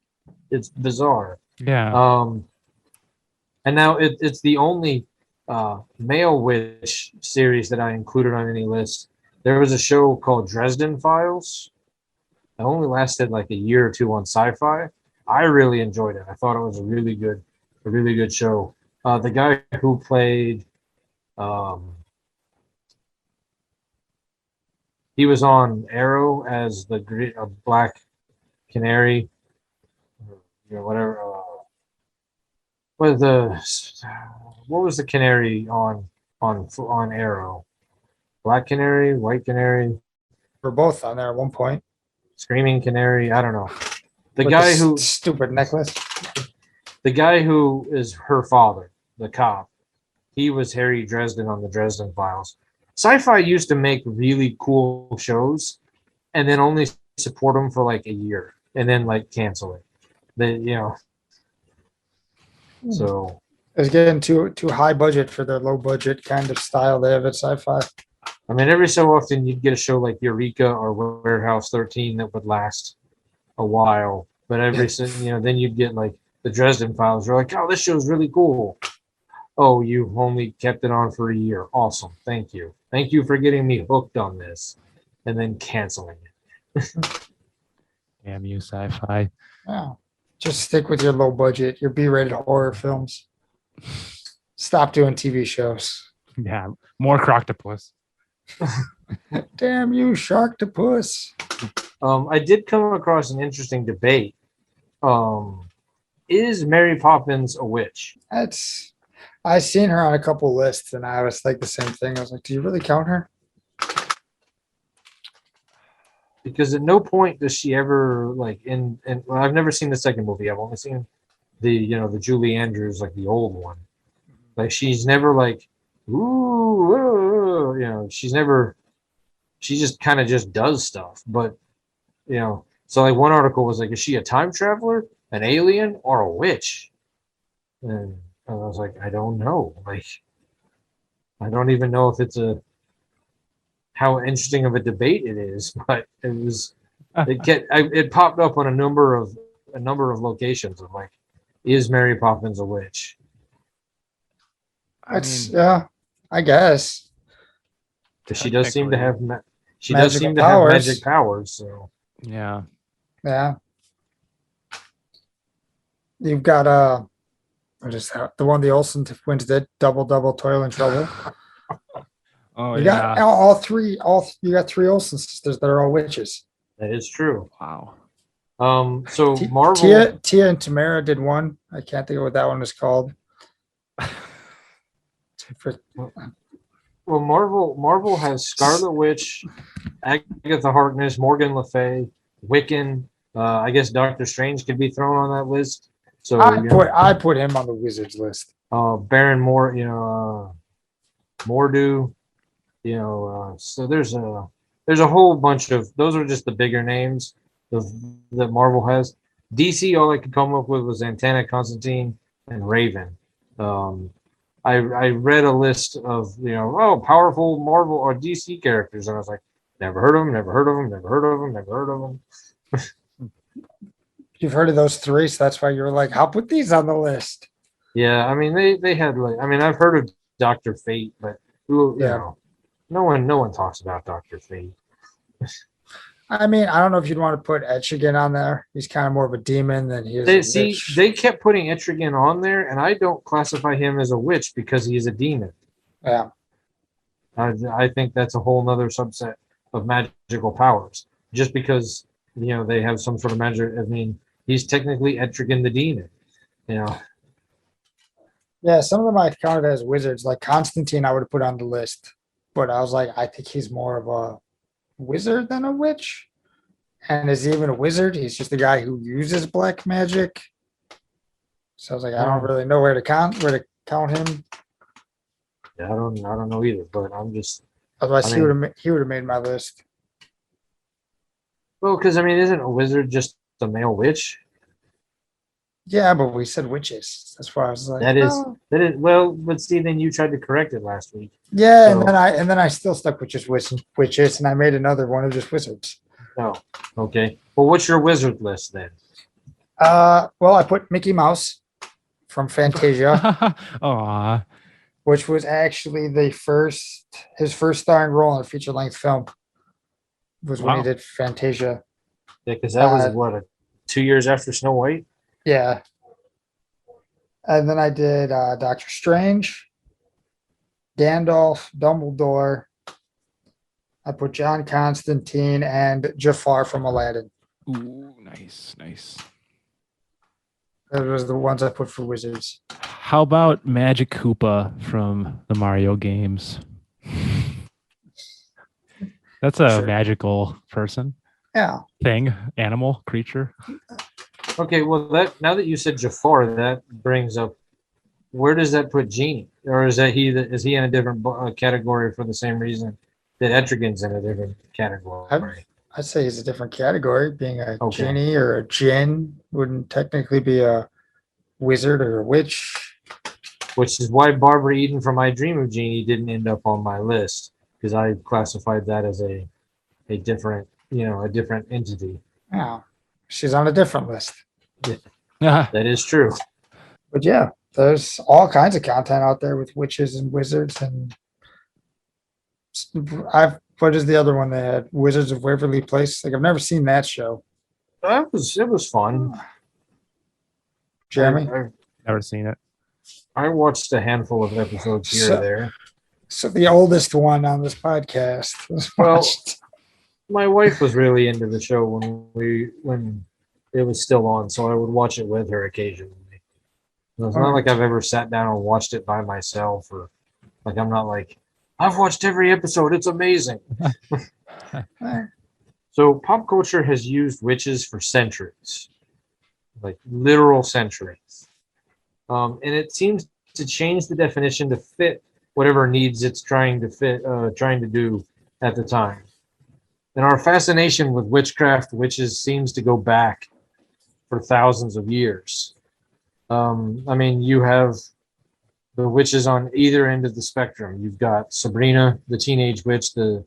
It's bizarre. Yeah. And now it's the only male witch series that I included on any list. There was a show called Dresden Files. It only lasted like a year or two on Sci-Fi. I really enjoyed it. I thought it was a really good show. The guy who played, he was on Arrow as the Black Canary, whatever. What was the canary on Arrow? Black Canary, White Canary, We're both on there at one point. Screaming Canary. I don't know. The With guy the who stupid necklace. the guy who is her father, the cop, he was Harry Dresden on the Dresden Files. Sci-Fi used to make really cool shows and then only support them for like a year and then like cancel it. So It's getting too high budget for their low budget kind of style they have at Sci-Fi. I mean, every so often you'd get a show like Eureka or Warehouse 13 that would last a while, but then you'd get like the Dresden Files. You're like, oh, this show's really cool. Oh, you only kept it on for a year. Awesome. Thank you for getting me hooked on this, and then canceling it. Damn you, Sci-Fi. Yeah. Just stick with your low budget, your B-rated horror films. Stop doing TV shows. Yeah. More Croctopus. Damn you, Sharktopus. I did come across an interesting debate. Is Mary Poppins a witch? I seen her on a couple lists and I was like the same thing. I was like, do you really count her? Because at no point does she ever like well, I've never seen the second movie. I've only seen the Julie Andrews, like the old one. Like she's never like, ooh, she just kind of just does stuff. But so like one article was like, is she a time traveler, an alien, or a witch? And I was like, I don't know. Like, I don't even know if it's how interesting of a debate it is, but it popped up on a number of locations of like, is Mary Poppins a witch? Yeah, I guess. Because she does seem to have Magical powers. magic powers. So Yeah. Yeah. You've got what is that? The one the Olsen twins did, Double Toil and Trouble. Oh You yeah. got all three. You got three Olsen sisters that are all witches. That is true. Wow. So T- Marvel. Tia and Tamara did one. I can't think of what that one is called. For- Well, Marvel has Scarlet Witch, Agatha Harkness, Morgan Le Fay, Wiccan. I guess Doctor Strange could be thrown on that list. So I put him on the Wizards list. Baron Moore, Mordu, so there's a whole bunch of those are just the bigger names that Marvel has. DC, all I could come up with was Antenna, Constantine, and Raven. I read a list of powerful Marvel or DC characters, and I was like, never heard of them, never heard of them, never heard of them, never heard of them. You've heard of those three, so that's why you were like, I'll put these on the list. Yeah, I mean they had I've heard of Doctor Fate, but no one talks about Doctor Fate. I mean, I don't know if you'd want to put Etrigan on there. He's kind of more of a demon than he is. They kept putting Etrigan on there, and I don't classify him as a witch because he's a demon. Yeah. I think that's a whole nother subset of magical powers. Just because they have some sort of magic, I mean, he's technically Etrigan the demon. Yeah, some of them I counted as wizards. Like Constantine, I would have put on the list, but I was like, I think he's more of a wizard than a witch. And is he even a wizard? He's just a guy who uses black magic. So I was like, I don't really know where to count him. Yeah, I don't know either, but I'm just. Otherwise, he would have made my list. Well, because isn't a wizard just a male witch? Yeah, but we said witches. That's why I was like, that is well. But see, then you tried to correct it last week. Yeah, so, and then I still stuck with just witches, and I made another one of just wizards. Oh, okay. Well, what's your wizard list then? Well, I put Mickey Mouse from Fantasia. Aw. Which was actually his first starring role in a feature-length film. Was when he did Fantasia. Yeah, because that was 2 years after Snow White. Yeah. And then I did Doctor Strange, Gandalf, Dumbledore. I put John Constantine and Jafar from Aladdin. Ooh, nice. Those was the ones I put for wizards. How about Magic Koopa from the Mario games? That's a magical person. Yeah. Thing, animal, creature. Okay, well now that you said Jafar, that brings up where does that put Genie? Or is he in a different category for the same reason that Etrigan's in a different category? I'd say he's a different category. Being a genie or a djinn wouldn't technically be a wizard or a witch. Which is why Barbara Eden from I Dream of Jeannie didn't end up on my list, because I classified that as a different, a different entity. Yeah, she's on a different list. Yeah, that is true. But yeah, there's all kinds of content out there with witches and wizards, and what is the other one they had? Wizards of Waverly Place. Like I've never seen that show. It was fun. Jeremy, I've never seen it. I watched a handful of episodes here or there. So the oldest one on this podcast was watched. My wife was really into the show when it was still on, so I would watch it with her occasionally. It's not like I've ever sat down and watched it by myself, or like I'm not like I've watched every episode. It's amazing. So pop culture has used witches for centuries, like literal centuries. And it seems to change the definition to fit whatever needs it's trying to do at the time. And our fascination with witches seems to go back for thousands of years. You have the witches on either end of the spectrum. You've got Sabrina, the teenage witch, the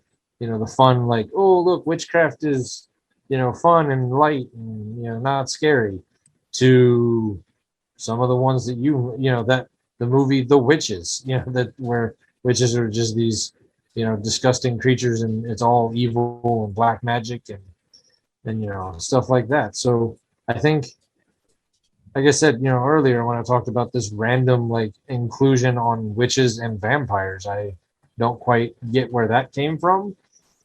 fun, like, oh, look, witchcraft is, fun and light and, not scary, to some of the ones that that the movie The Witches, that where witches are just these, disgusting creatures and it's all evil and black magic and stuff like that. So I think, like I said, earlier when I talked about this random like inclusion on witches and vampires, I don't quite get where that came from.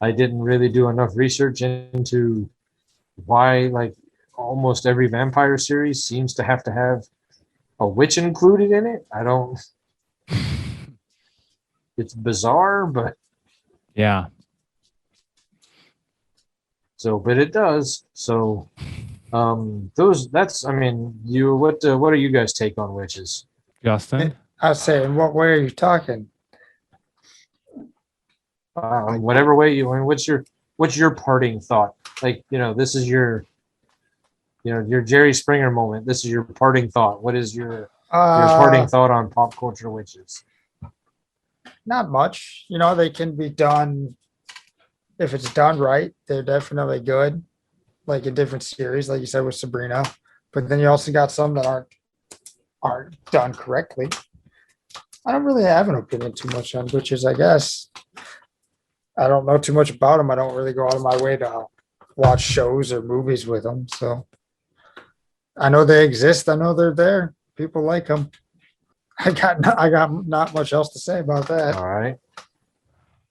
I didn't really do enough research into why like almost every vampire series seems to have a witch included in it. I don't. It's bizarre, but Yeah. but it does. So, that's. I mean, what are you guys' take on witches? Justin? I was saying, what way are you talking? Whatever way you. I mean, what's your parting thought? Like, this is your Jerry Springer moment. This is your parting thought. What is your parting thought on pop culture witches? Not much. They can be done if it's done right. They're definitely good, like in different series, like you said with Sabrina. But then you also got some that aren't done correctly. I don't really have an opinion too much on witches, I guess. I don't know too much about them. I don't really go out of my way to watch shows or movies with them. So I know they exist. I know they're there. People like them. I got not much else to say about that. All right,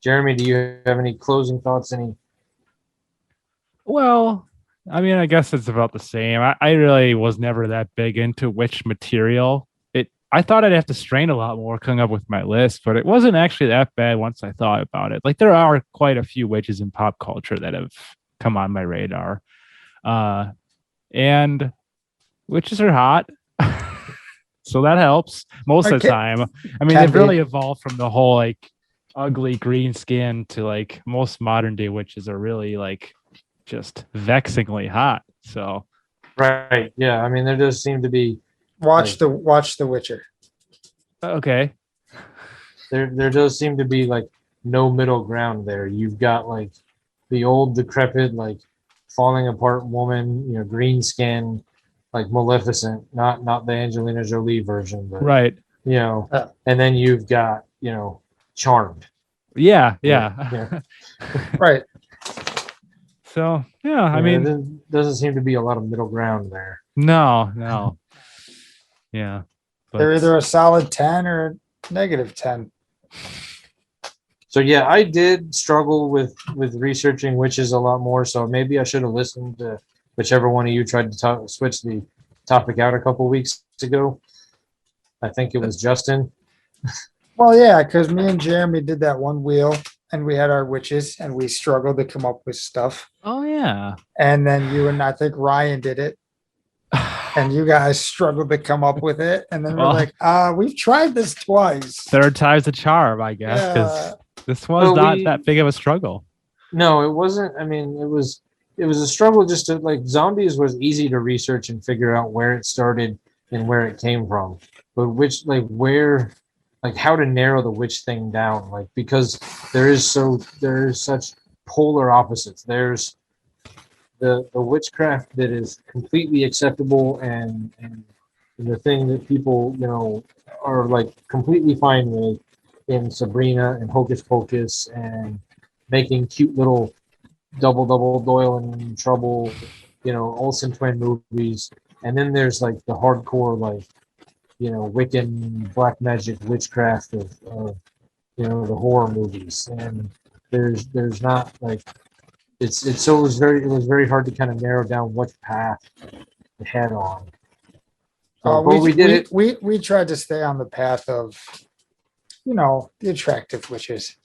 Jeremy, do you have any closing thoughts? Well, I mean, I guess it's about the same. I really was never that big into witch material. I thought I'd have to strain a lot more coming up with my list, but it wasn't actually that bad once I thought about it. Like there are quite a few witches in pop culture that have come on my radar. And witches are hot. So that helps most of the time. I mean, they've really evolved from the whole like ugly green skin to like most modern day witches are really like just vexingly hot. So Right. Yeah. I mean, there does seem to be watch the Witcher. Okay. There does seem to be like no middle ground there. You've got like the old decrepit, like falling apart woman, green skin, like Maleficent, not the Angelina Jolie version, but right. And then you've got, Charmed. Yeah. Right. So yeah, I mean, there doesn't seem to be a lot of middle ground there. No. Yeah. They're either a solid 10 or a negative 10. So yeah, I did struggle with researching witches a lot more. So maybe I should have listened to whichever one of you tried to switch the topic out a couple weeks ago. I think it was Justin. Well, yeah, because me and Jeremy did that one wheel and we had our witches and we struggled to come up with stuff. Oh yeah. And then you and I think Ryan did it. And you guys struggled to come up with it. And then we're like, we've tried this twice. Third time's a charm, I guess, because this was not that big of a struggle. No, it wasn't. I mean, it was a struggle just to like zombies was easy to research and figure out where it started and where it came from. But how to narrow the witch thing down, like because there is such polar opposites. There's the witchcraft that is completely acceptable and the thing that people are like completely fine with in Sabrina and Hocus Pocus and making cute little double Doyle and Trouble, Olsen twin movies, and then there's like the hardcore like Wiccan black magic witchcraft of the horror movies, and there's not like it was very hard to kind of narrow down what path to head on. We tried to stay on the path of the attractive witches.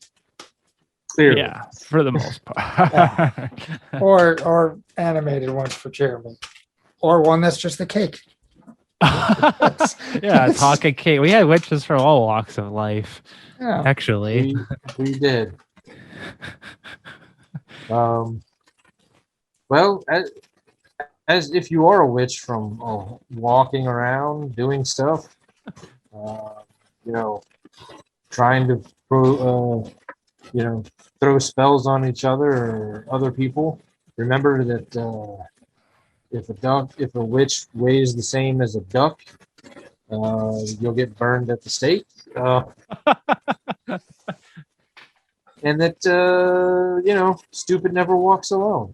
Clearly. Yeah, for the most part. or animated ones for Jeremy, or one that's just a cake. Yeah, talking cake. We had witches from all walks of life. Yeah. Actually, we did. Well, as if you are a witch from walking around doing stuff, trying to throw spells on each other or other people, remember that if a witch weighs the same as a duck, you'll get burned at the stake. And that stupid never walks alone.